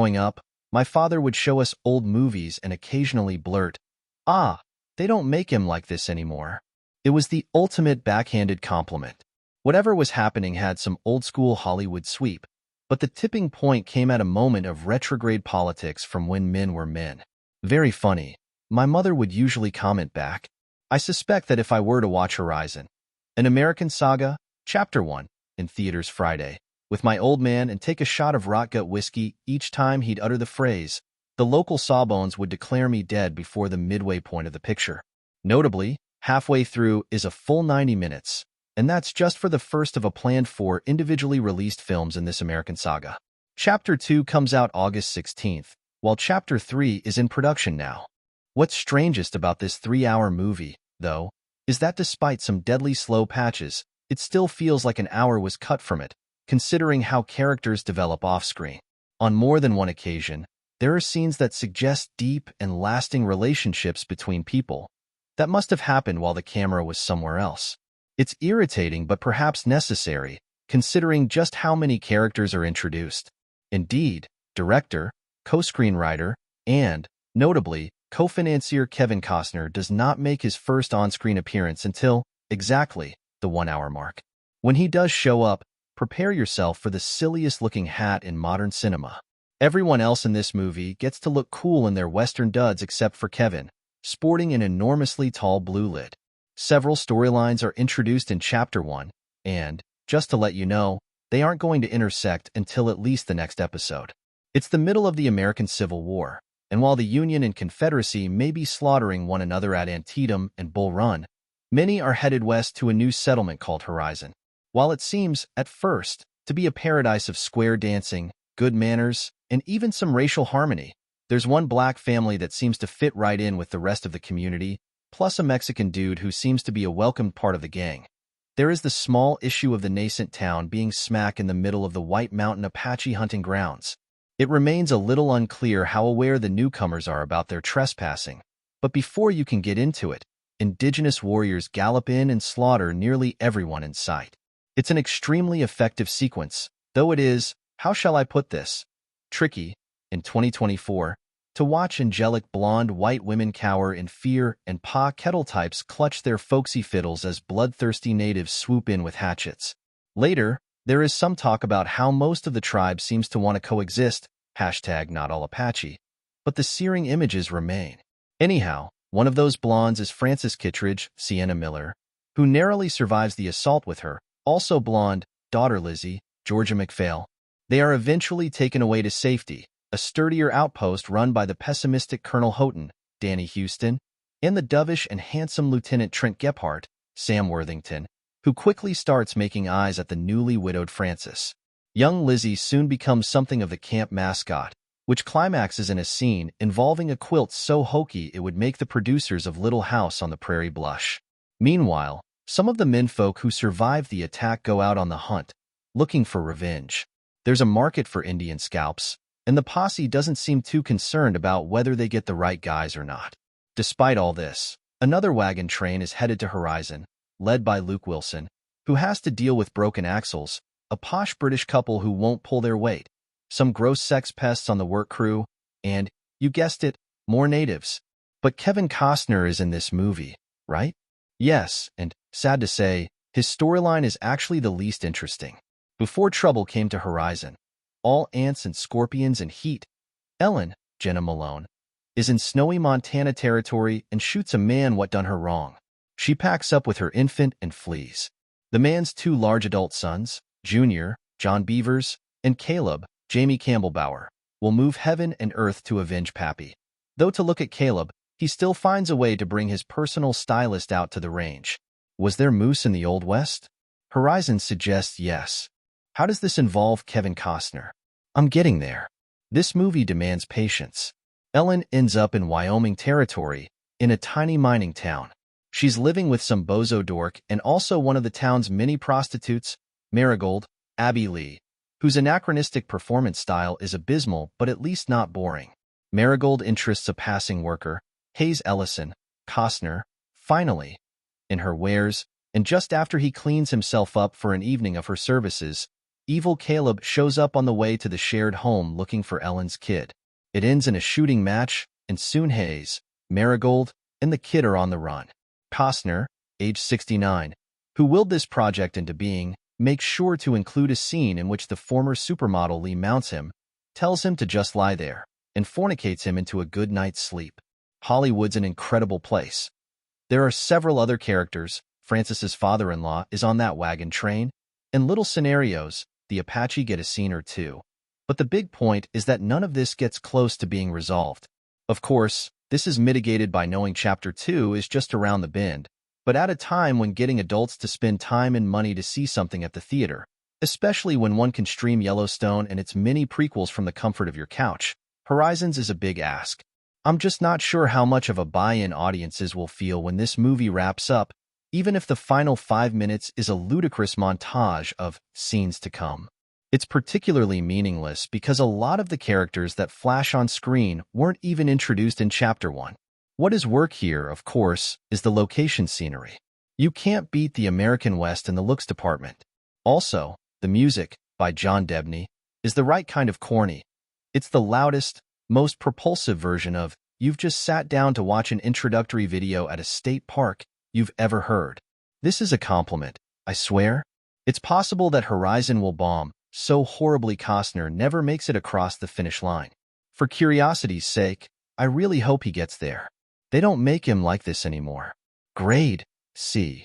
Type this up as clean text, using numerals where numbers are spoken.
Growing up, my father would show us old movies and occasionally blurt, "Ah, they don't make him like this anymore." It was the ultimate backhanded compliment. Whatever was happening had some old-school Hollywood sweep, but the tipping point came at a moment of retrograde politics from when men were men. "Very funny," my mother would usually comment back. I suspect that if I were to watch Horizon, an American Saga, Chapter 1, in theaters Friday, with my old man and take a shot of rot-gut whiskey each time he'd utter the phrase, the local sawbones would declare me dead before the midway point of the picture. Notably, halfway through is a full 90 minutes, and that's just for the first of a planned 4 individually released films in this American saga. Chapter 2 comes out August 16th, while Chapter 3 is in production now. What's strangest about this 3-hour movie, though, is that despite some deadly slow patches, it still feels like an hour was cut from it, considering how characters develop off-screen. On more than one occasion, there are scenes that suggest deep and lasting relationships between people that must have happened while the camera was somewhere else. It's irritating but perhaps necessary, considering just how many characters are introduced. Indeed, director, co-screenwriter, and, notably, co-financier Kevin Costner does not make his first on-screen appearance until, exactly, the 1-hour mark. When he does show up, prepare yourself for the silliest-looking hat in modern cinema. Everyone else in this movie gets to look cool in their Western duds except for Kevin, sporting an enormously tall blue lid. Several storylines are introduced in Chapter 1, and, just to let you know, they aren't going to intersect until at least the next episode. It's the middle of the American Civil War, and while the Union and Confederacy may be slaughtering one another at Antietam and Bull Run, many are headed west to a new settlement called Horizon. While it seems, at first, to be a paradise of square dancing, good manners, and even some racial harmony, there's one black family that seems to fit right in with the rest of the community, plus a Mexican dude who seems to be a welcomed part of the gang. There is the small issue of the nascent town being smack in the middle of the White Mountain Apache hunting grounds. It remains a little unclear how aware the newcomers are about their trespassing, but before you can get into it, indigenous warriors gallop in and slaughter nearly everyone in sight. It's an extremely effective sequence, though it is, how shall I put this, tricky, in 2024, to watch angelic blonde white women cower in fear and pa kettle types clutch their folksy fiddles as bloodthirsty natives swoop in with hatchets. Later, there is some talk about how most of the tribe seems to want to coexist, #NotAllApache, but the searing images remain. Anyhow, one of those blondes is Frances Kittredge, Sienna Miller, who narrowly survives the assault with her, also blonde, daughter Lizzie, Georgia McPhail. They are eventually taken away to safety, a sturdier outpost run by the pessimistic Colonel Houghton, Danny Houston, and the dovish and handsome Lieutenant Trent Gephardt, Sam Worthington, who quickly starts making eyes at the newly widowed Frances. Young Lizzie soon becomes something of the camp mascot, which climaxes in a scene involving a quilt so hokey it would make the producers of Little House on the Prairie blush. Meanwhile, some of the menfolk who survived the attack go out on the hunt, looking for revenge. There's a market for Indian scalps, and the posse doesn't seem too concerned about whether they get the right guys or not. Despite all this, another wagon train is headed to Horizon, led by Luke Wilson, who has to deal with broken axles, a posh British couple who won't pull their weight, some gross sex pests on the work crew, and, you guessed it, more natives. But Kevin Costner is in this movie, right? Yes, and, sad to say, his storyline is actually the least interesting. Before trouble came to Horizon, all ants and scorpions and heat, Ellen, Jenna Malone, is in snowy Montana territory and shoots a man what done her wrong. She packs up with her infant and flees. The man's 2 large adult sons, Junior, John Beavers, and Caleb, Jamie Campbell-Bower, will move heaven and earth to avenge Pappy. Though to look at Caleb, he still finds a way to bring his personal stylist out to the range. Was there moose in the Old West? Horizon suggests yes. How does this involve Kevin Costner? I'm getting there. This movie demands patience. Ellen ends up in Wyoming territory, in a tiny mining town. She's living with some bozo dork and also one of the town's many prostitutes, Marigold, Abby Lee, whose anachronistic performance style is abysmal but at least not boring. Marigold interests a passing worker, Hayes Ellison, Costner, finally, in her wares, and just after he cleans himself up for an evening of her services, Evil Caleb shows up on the way to the shared home looking for Ellen's kid. It ends in a shooting match, and soon Hayes, Marigold, and the kid are on the run. Costner, age 69, who willed this project into being, makes sure to include a scene in which the former supermodel Lee mounts him, tells him to just lie there, and fornicates him into a good night's sleep. Hollywood's an incredible place. There are several other characters. Francis's father-in-law is on that wagon train. In little scenarios, the Apache get a scene or two. But the big point is that none of this gets close to being resolved. Of course, this is mitigated by knowing Chapter 2 is just around the bend, but at a time when getting adults to spend time and money to see something at the theater, especially when one can stream Yellowstone and its many prequels from the comfort of your couch, Horizons is a big ask. I'm just not sure how much of a buy-in audiences will feel when this movie wraps up, even if the final 5 minutes is a ludicrous montage of scenes to come. It's particularly meaningless because a lot of the characters that flash on screen weren't even introduced in Chapter 1. What is work here, of course, is the location scenery. You can't beat the American West in the looks department. Also, the music, by John Debney, is the right kind of corny. It's the loudest, most propulsive version of "you've just sat down to watch an introductory video at a state park" you've ever heard. This is a compliment, I swear. It's possible that Horizon will bomb so horribly Costner never makes it across the finish line. For curiosity's sake, I really hope he gets there. They don't make him like this anymore. Grade C.